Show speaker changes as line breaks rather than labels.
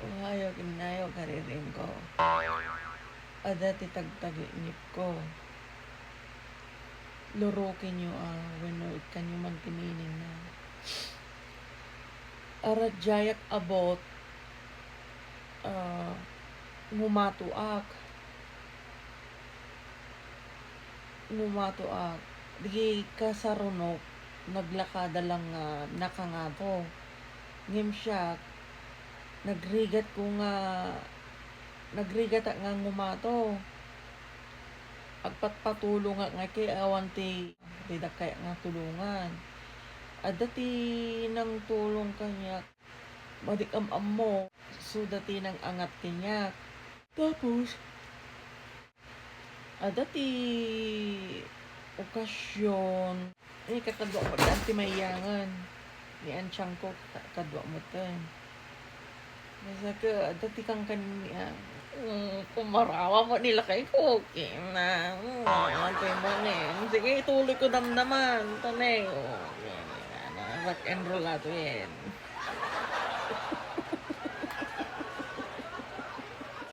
Ohayo ginayo kariring ko. Ada ti tagtaginip ko. Lurukin nyo wenno kanyo man kinining na. Aradyayak abot ah, ngumatuak. Ngumatuak. Di kasarunok naglakada lang nga nakangato. Ngem siya nagrigat ko nga nagrigat nga ngumato. Agpatpatulong nga kay awan ti kaya nga tulungan. Ada ti nang tulong kanya madikam-am mo so dati nang angat kanya. Tapos ada ti okasyon kakadwa mo ti anti mayangan ni ansyang ko kadwa mo ten. Nasa ka ada ti kang kanya kumarawa mo nila kay Cookie na antay mo sige ituloy ko damdaman tanay rock and roll ato yan.